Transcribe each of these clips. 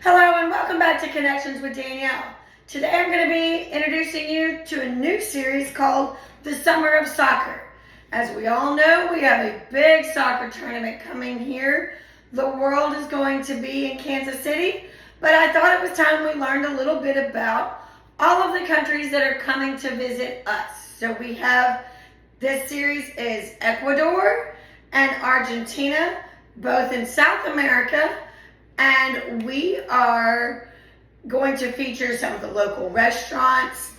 Hello and welcome back to Connections with Danielle. Today I'm going to be introducing you to a new series called The Summer of Soccer. As we all know, we have a big soccer tournament coming here. The world is going to be in Kansas City, but I thought it was time we learned a little bit about all of the countries that are coming to visit us. So we have, this series is Ecuador and Argentina, both in South America. And we are going to feature some of the local restaurants.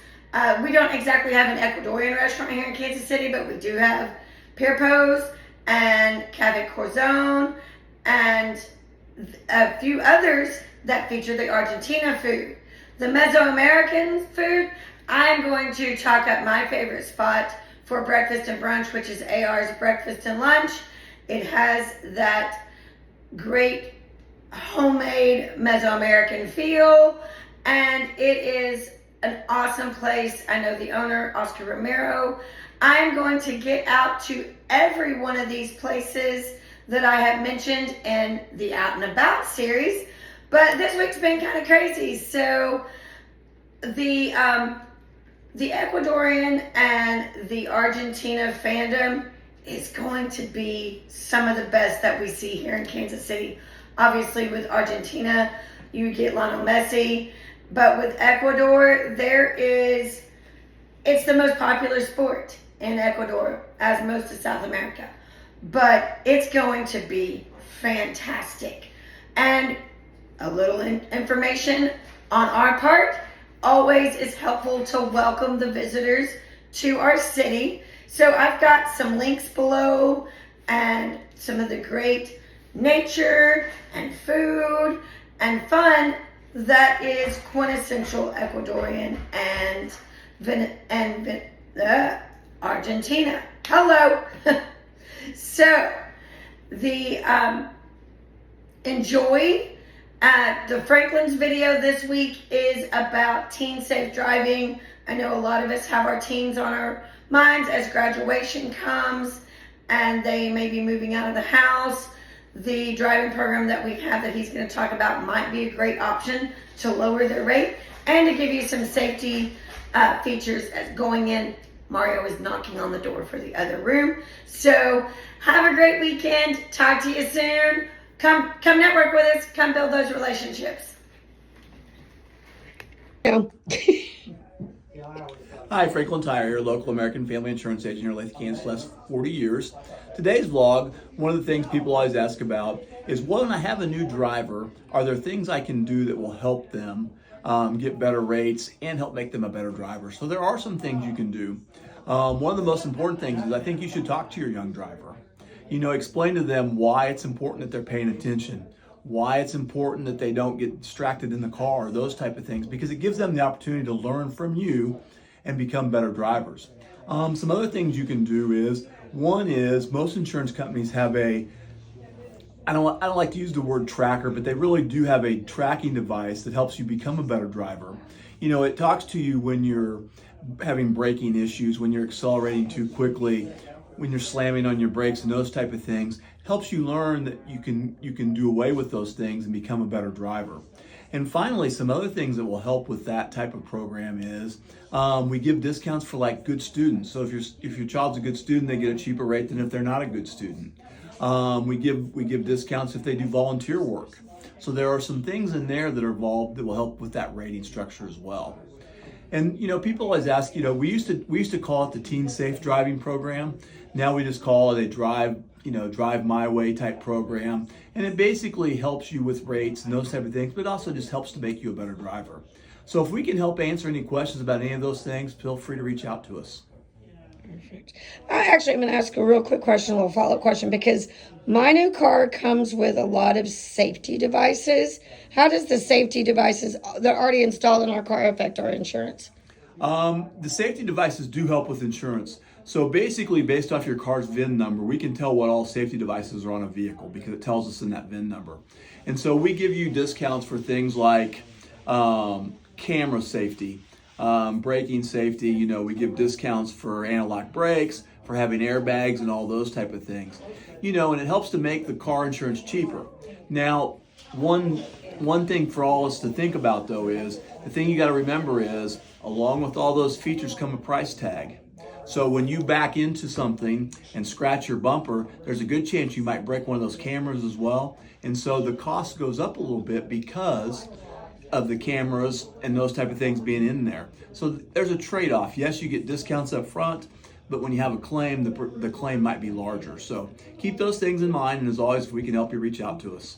We don't exactly have an Ecuadorian restaurant here in Kansas City, but we do have Pierpo's and Café Corazon and a few others that feature the Argentina food. The Mesoamerican food, I'm going to chalk up my favorite spot for breakfast and brunch, which is AR's Breakfast and Lunch. It has that great homemade Mesoamerican feel, and it is an awesome place. I know the owner, Oscar Romero. I'm going to get out to every one of these places that I have mentioned in the Out and About series, but this week's been kind of crazy. So the Ecuadorian and the Argentina fandom is going to be some of the best that we see here in Kansas City. Obviously, with Argentina, you get Lionel Messi. But with Ecuador, it's the most popular sport in Ecuador, as most of South America. But it's going to be fantastic. And a little information on our part, always is helpful to welcome the visitors to our city. So I've got some links below and some of the great nature and food and fun that is quintessential Ecuadorian and Argentina. Hello. So the enjoy the Franklin's video this week is about teen safe driving. I know a lot of us have our teens on our minds as graduation comes and they may be moving out of the house. The driving program that we have that he's going to talk about might be a great option to lower their rate and to give you some safety features as going in. Mario is knocking on the door for the other room. So have a great weekend. Talk to you soon. Come network with us. Come build those relationships. Hi, Franklin Tire here, local American family insurance agent here in Lathe, Kansas, last 40 years. Today's vlog, one of the things people always ask about is when I have a new driver, are there things I can do that will help them get better rates and help make them a better driver? So there are some things you can do. One of the most important things is I think you should talk to your young driver. Explain to them why it's important that they're paying attention, why it's important that they don't get distracted in the car, those type of things, because it gives them the opportunity to learn from you and become better drivers. Some other things you can do is, one is most insurance companies have I don't like to use the word tracker, but they really do have a tracking device that helps you become a better driver. It talks to you when you're having braking issues, when you're accelerating too quickly, when you're slamming on your brakes and those type of things. Helps you learn that you can do away with those things and become a better driver. And finally, some other things that will help with that type of program is we give discounts for like good students. So if your child's a good student, they get a cheaper rate than if they're not a good student. We give discounts if they do volunteer work. So there are some things in there that are involved that will help with that rating structure as well. And people always ask, we used to call it the Teen Safe Driving Program. Now we just call it a Drive My Way type program. And it basically helps you with rates and those type of things, but also just helps to make you a better driver. So if we can help answer any questions about any of those things, feel free to reach out to us. Perfect. I actually am going to ask a real quick question, a little follow-up question, because my new car comes with a lot of safety devices. How does the safety devices that are already installed in our car affect our insurance? The safety devices do help with insurance. So basically, based off your car's VIN number, we can tell what all safety devices are on a vehicle because it tells us in that VIN number. And so we give you discounts for things like camera safety, braking safety. We give discounts for anti-lock brakes, for having airbags and all those type of things. And it helps to make the car insurance cheaper. Now, one One thing for all us to think about though is, the thing you got to remember is, along with all those features come a price tag. So when you back into something and scratch your bumper, there's a good chance you might break one of those cameras as well. And so the cost goes up a little bit because of the cameras and those type of things being in there. So there's a trade-off. Yes, you get discounts up front, but when you have a claim, the claim might be larger. So keep those things in mind, and as always, if we can help you, reach out to us.